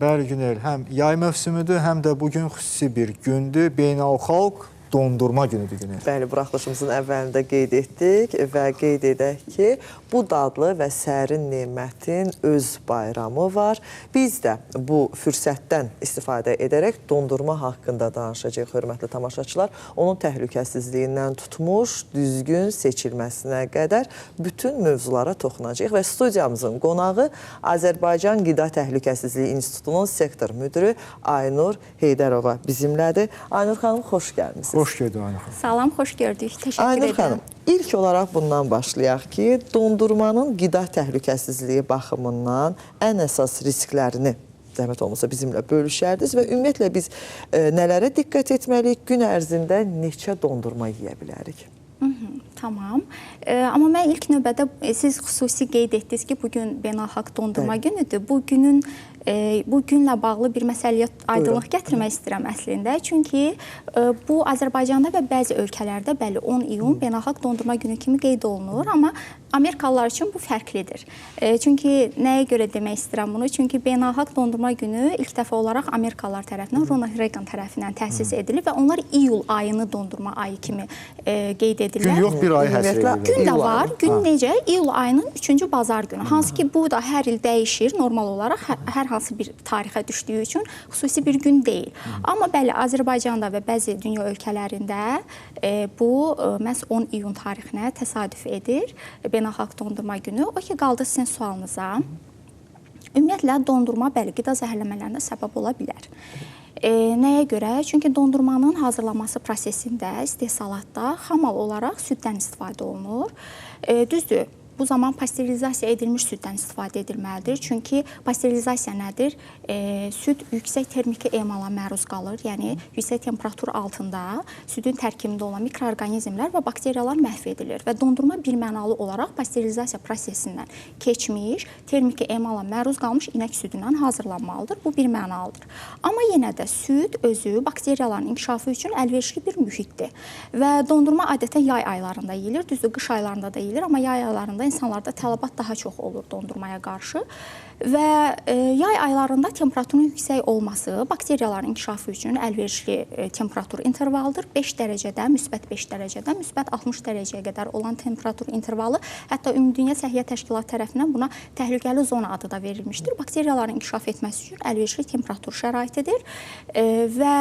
Bəli Günel, həm yay mövsümüdür, həm də bugün xüsusi bir gündür. Beynəlxalq dondurma günüdür Günel. Bəli, buraxılışımızın əvvəlində qeyd etdik və qeyd edək ki, bu dadlı və sərin nemətin öz bayramı var. Biz də bu fürsətdən istifadə edərək dondurma haqqında danışacağıq, hörmətli tamaşaçılar. Onun təhlükəsizliyindən tutmuş, düzgün seçilməsinə qədər bütün mövzulara toxunacağıq və studiyamızın qonağı Azərbaycan Qida Təhlükəsizliyi İnstitutunun sektor müdürü Aynur Heydərova bizimlədir. Aynur xanım, xoş gəlmişsiniz. Xoş gördük Aynur xanım. Salam, xoş gördük. Təşəkkür Aynur edirəm. xanım, ilk olaraq bundan başlayaq ki, dondurmanın qida təhlükəsizliyi baxımından ən əsas risklərini zəhmət olmasa bizimlə bölüşərdiniz və ümumiyyətlə biz nələrə diqqət etməliyik, gün ərzində neçə dondurma yeyə bilərik? Tamam. Amma mən ilk növbədə siz xüsusi qeyd etdiniz ki, bugün beynəlxalq dondurma günüdür. Bu günlə bağlı bir məsələyə aydınlıq gətirmək istəyirəm əslində. Çünki bu Azərbaycanda və bəzi ölkələrdə bəli 10 iyun beynəlxalq dondurma günü kimi qeyd olunur, amma Amerikalılar üçün bu fərqlidir. Çünki nəyə görə demək istəyirəm bunu? Çünki beynəlxalq dondurma günü ilk dəfə olaraq Amerikalılar tərəfindən, Ronald Reagan tərəfindən təsis edilib və onlar iyul ayını dondurma ayı kimi qeyd edirlər. Gün yox, bir ay həsr edilir. Gün də var. Gün necə? İyul ayının 3-cü bazar günü. Hansı ki, bu da hər il dəyişir. Normal olaraq hər hansı bir tarixə düşdüyü üçün xüsusi bir gün deyil. Amma bəli, Azərbaycanda və bəzi dünya ölkələrində bu məhz 10 iyun tarixinə təsadüf edir. Beynəlxalq dondurma günü. O ki, qaldı sizin sualınıza. Ümumiyyətlə, dondurma bəli, qida zəhərlənmələrinə səbəb ola bilər. Nəyə görə? Çünki dondurmanın hazırlanması prosesində, istehsalatda xamal olaraq süddən istifadə olunur. Düzdür, bu zaman pasterizasiya edilmiş süddən istifadə edilməlidir. Çünki pasterizasiya nədir? Süd yüksək termiki emala məruz qalır. Yəni, yüksək temperatur altında südün tərkibində olan mikroorqanizmlər və bakteriyalar məhv edilir. Və dondurma birmənalı olaraq pasterizasiya prosesindən keçmiş, termiki emala məruz qalmış inək südündən hazırlanmalıdır. Bu birmənalıdır. Amma yenə də süd özü bakteriyaların inkişafı üçün əlverişli bir mühitdir. Və dondurma adətən yay aylarında yeyilir. Düzdür, qış aylarında da yeyilir, amma yay aylarında insanlarda tələbat daha çox olur dondurmaya qarşı. Və yay aylarında temperaturun yüksək olması bakteriyaların inkişafı üçün əlverişli temperatur intervalıdır. 5 dərəcədən, müsbət 5 dərəcədən, müsbət 60 dərəcəyə qədər olan temperatur intervalı, hətta Ümumdünya Səhiyyə Təşkilatı tərəfindən buna təhlükəli zona adı da verilmişdir. Bakteriyaların inkişaf etməsi üçün əlverişli temperatur şəraitidir. Və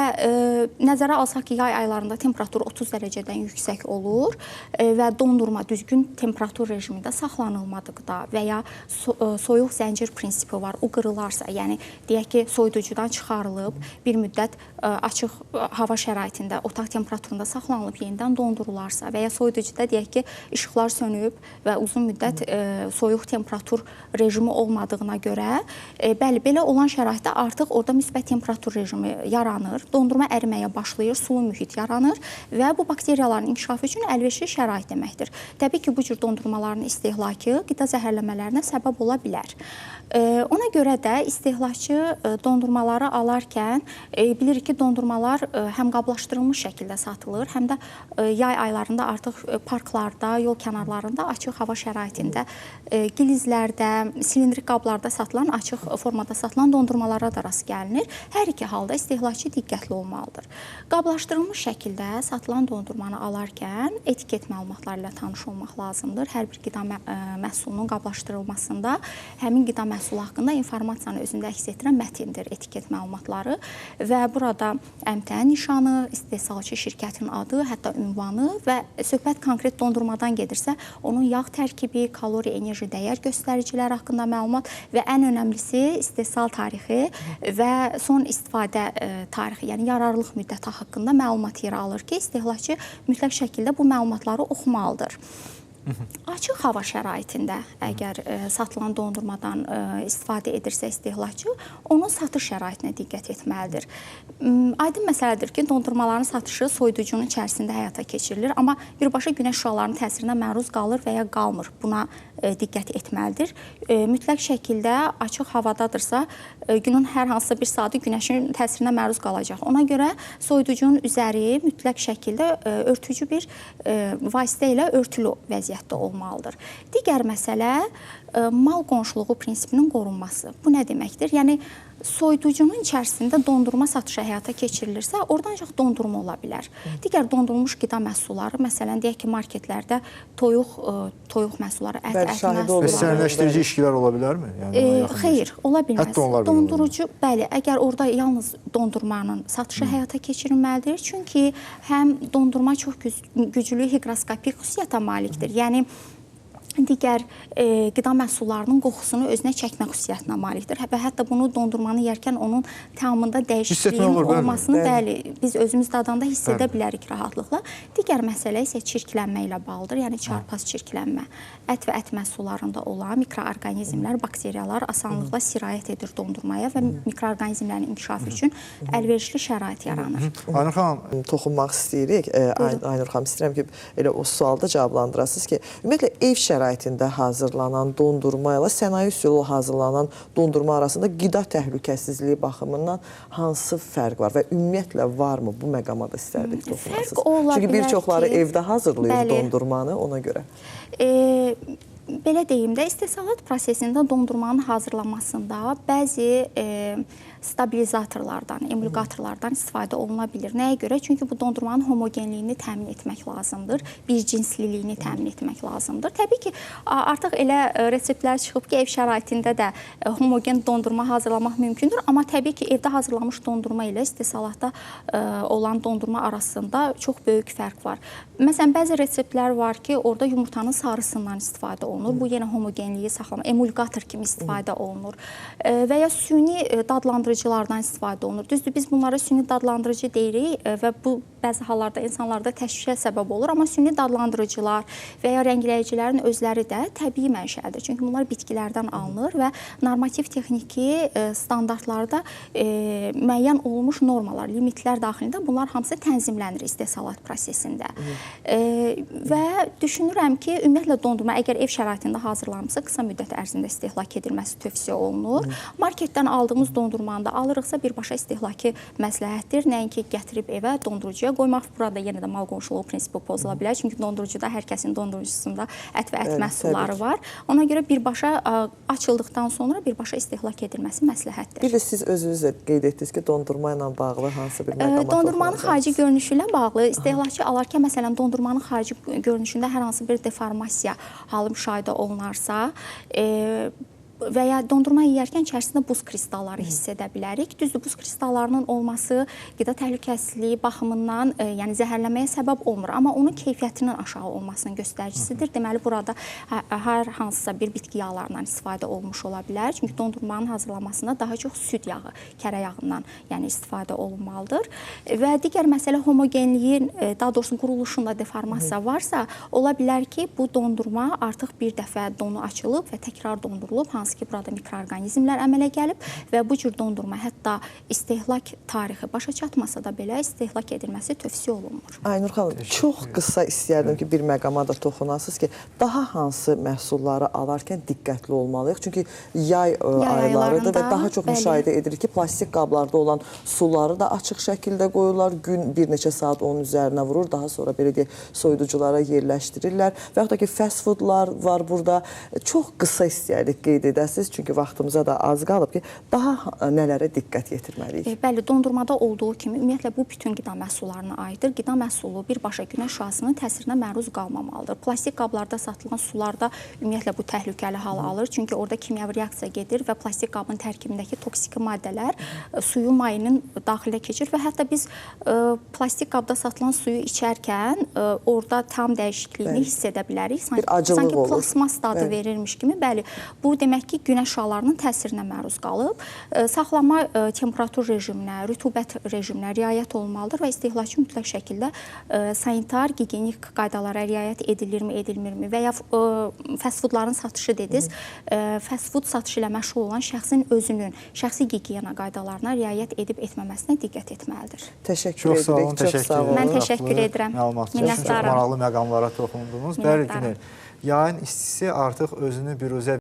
nəzərə alsaq ki, yay aylarında temperatur 30 dərəcədən yüksək olur və dondurma düzgün temperatur rejimində saxlanılmadıqda və ya soyuq zəncir prinsipi var, o qırılarsa, yəni deyək ki, soyuducudan çıxarılıb, bir müddət açıq hava şəraitində, otaq temperaturunda saxlanılıb, yenidən dondurularsa və ya soyuducuda deyək ki, işıqlar sönüb və uzun müddət soyuq temperatur rejimi olmadığına görə, bəli, belə olan şəraitdə artıq orada müsbət temperatur rejimi yaranır, dondurma əriməyə başlayır, sulu mühit yaranır və bu bakteriyaların inkişafı üçün əlverişli şərait deməkdir. Təbii ki, bu cür dondurmaların istehlakı qida zəhərlənmələrinə səbəb ola bilər. Ona görə də istehlakçı dondurmaları alarkən bilirik ki, dondurmalar həm qablaşdırılmış şəkildə satılır, həm də yay aylarında artıq parklarda, yol kənarlarında açıq hava şəraitində, gilizlərdə, silindrik qablarda satılan, açıq formada satılan dondurmalara da rast gəlinir. Hər iki halda istehlakçı diqqətli olmalıdır. Qablaşdırılmış şəkildə satılan dondurmanı alarkən etiket məlumatları ilə tanış olmaq lazımdır. Hər bir qida məhsulunun qablaşdırılmasında həmin qida məhsulu haqqında informasiyanı özündə əks etdirən mətindir etiket məlumatları və burada əmtəə nişanı, istehsalçı şirkətin adı, hətta ünvanı və söhbət konkret dondurmadan gedirsə, onun yağ tərkibi, kalori, enerji dəyər göstəriciləri haqqında məlumat və ən önəmlisi istehsal tarixi və son istifadə tarixi, yəni yararlılıq müddəti haqqında məlumat yer alır ki, istehlakçı mütləq şəkildə bu məlumatları oxumalıdır. Açıq hava şəraitində əgər satılan dondurmadan istifadə edirsə istehlakçı, onun satış şəraitinə diqqət etməlidir. Aydın məsələdir ki, dondurmaların satışı soyuducunun içərisində həyata keçirilir, amma birbaşa günəş şüalarının təsirinə məruz qalır və ya qalmır. Buna diqqət etməlidir. Mütləq şəkildə açıq havadadırsa, günün hər hansısa bir saatı günəşin təsirinə məruz qalacaq. Ona görə soyuducunun üzəri mütləq şəkildə örtücü bir vasitə ilə örtülü vəziyyətdə olmalıdır. Digər məsələ mal qonşuluğu prinsipinin qorunması. Bu nə deməkdir? Yəni soyuducunun içərisində dondurma satışı həyata keçirilirsə, oradan ancaq dondurma ola bilər. Digər dondurulmuş qida məhsulları, məsələn, deyək ki, marketlərdə toyuq məhsulları, ət məhsulları. Və sənədləşdirici işçilər ola bilərmi? Xeyr, ola bilməz. Hətta onlar belə Dondurucu, bəli, əgər orada yalnız dondurmanın satışı həyata keçirilməlidir. Çünki həm dondurma çox güclü higroskopik xüsusiyyətə malikdir. Yəni digər qida məhsullarının qoxusunu özünə çəkmə xüsusiyyətinə malikdir. Və hətta bunu dondurmanı yerkən onun tamında dəyişikliyin olmasını, bəli, biz özümüz dadanda hiss edə bilərik rahatlıqla. Digər məsələ isə çirklənmə ilə bağlıdır. Yəni çarpaz çirklənmə. Ət və ət məhsullarında olan mikroorqanizmlər, bakteriyalar asanlıqla sirayət edir dondurmaya və mikroorqanizmlərin inkişafı üçün əlverişli şərait yaranır. Aynur xanım, toxunmaq istəyirik. Aynur xanım, istəyirəm ki, elə o sualda cavablandırasınız ki, ümumiyyətlə ev şəraitində hazırlanan dondurma ilə sənaye üsulu hazırlanan dondurma arasında qida təhlükəsizliyi baxımından hansı fərq var və ümumiyyətlə varmı? Bu məqama da istərdik toxunasınız. Fərq ola bilər ki, çünki bir çoxları evdə hazırlayır dondurmanı ona görə. Belə deyim də, istehsalat prosesində dondurmanın hazırlanmasında bəzi stabilizatorlardan, emulqatorlardan istifadə oluna bilir. Nəyə görə? Çünki bu dondurmanın homogenliyini təmin etmək lazımdır, bircinsliliyini təmin etmək lazımdır. Təbii ki, artıq elə reseptlər çıxıb ki, ev şəraitində də homogen dondurma hazırlamaq mümkündür, amma təbii ki, evdə hazırlanmış dondurma ilə istehsalatda olan dondurma arasında çox böyük fərq var. Məsələn, bəzi reseptlər var ki, orada yumurtanın sarısından istifadə olunur. Bu yenə homogenliyi saxlama, emulqator kimi istifadə olunur. Və ya süni dadlandırıcılardan istifadə olunur. Düzdür, biz bunlara süni dadlandırıcı deyirik və bu bəzi hallarda insanlarda təşvişə səbəb olur, amma süni dadlandırıcılar və ya rəngləyicilərin özləri də təbii mənşəlidir. Çünki bunlar bitkilərdən alınır və normativ texniki standartlarda müəyyən olmuş normalar, limitlər daxilində bunlar hamısı tənzimlənir istehsalat prosesində. Və düşünürəm ki, ümumiyyətlə dondurma əgər ev şəraitində hazırlanmışsa, qısa müddət ərzində istehlak edilməsi tövsiyə olunur. Marketdən aldığımız dondurmanı da alırıqsa birbaşa istehlaki məsləhətdir. Nəinki gətirib evə dondurucuya qoymaq. Burada yenə də mal qonşuluğu prinsipi pozula bilər. Çünki dondurucuda hər kəsin dondurucusunda ət və ət məhsulları var. Ona görə birbaşa açıldıqdan sonra birbaşa istehlak edilməsi məsləhətdir. Bir də siz özünüz də qeyd etdiniz ki, dondurma ilə bağlı hansı bir məqama dondurmanın xarici görünüşü ilə bağlı istehlakçı alarkən, məsələn, dondurmanın xarici görünüşündə hər hansı bir deformasiya halı müşahidə olunarsa və ya dondurma yeyərkən içərisində buz kristalları hiss edə bilərik. Düzdür, buz kristallarının olması qida təhlükəsizliyi baxımından yəni zəhərlənməyə səbəb olmur, amma onun keyfiyyətinin aşağı olmasının göstəricisidir. Deməli, burada hər hansısa bir bitki yağlarından istifadə olunmuş ola bilər. Çünki dondurmanın hazırlanmasında daha çox süd yağı, kərə yağından yəni istifadə olunmalıdır. Və digər məsələ homogenliyin, daha doğrusu quruluşunda deformasiya varsa, ola bilər ki, bu dondurma artıq bir dəfə donu açılıb və təkrar dondurulub, hansı ki, burada mikroorqanizmlər əmələ gəlib və bu cür dondurma hətta istehlak tarixi başa çatmasa da belə istehlak edilməsi tövsiyə olunmur. Aynur xanım, çox qısa istəyərdim ki, bir məqama da toxunasınız ki, daha hansı məhsulları alarkən diqqətli olmalıyıq? Çünki yay aylarıdır və daha çox müşahidə edirik ki, plastik qablarda olan suları da açıq şəkildə qoyurlar, gün bir neçə saat onun üzərinə vurur, daha sonra belə deyək, soyuduculara yerləşdirirlər və yaxud da ki, fast foodlar var burada. Çox qısa istəyərik qeyd edəsiniz, çünki vaxtımıza da az qalıb ki, daha nələrə diqqət yetirməliyik? Bəli, dondurmada olduğu kimi, ümumiyyətlə bu bütün qida məhsullarına aiddir. Qida məhsulu birbaşa günəş şüasının təsirinə məruz qalmamalıdır. Plastik qablarda satılan sularda ümumiyyətlə bu təhlükəli hal alır. Çünki orada kimyəvi reaksiya gedir və plastik qabın tərkibindəki toksiki maddələr suyu mayının daxilə keçir və hətta biz plastik qabda satılan suyu içərkən orada tam dəyişikliyini hiss edə bilərik. Sanki plasmas dadı verirmiş kimi. Bəli, bu demək ki, günəş şüalarının təsirinə məruz qalıb. Saxlama temperatur rejiminə, rütubət rejiminə riayət olmalıdır və istehlakçı mütləq şəkildə sanitar, gigiyenik qaydalara riayət edilirmi, edilmirmi və ya fast foodların satışı dediniz, fast food satışı ilə məşğul olan şəxsin özünün şəxsi gigiyena qaydalarına riayət edib etməməsinə diqqət etməlidir. Təşəkkür edirik. Çox sağ olun. Mən təşəkkür edirəm. Çox maraqlı məqamlara toxundunuz. Bəli, Günel, yayın istisi artıq özünü büruzə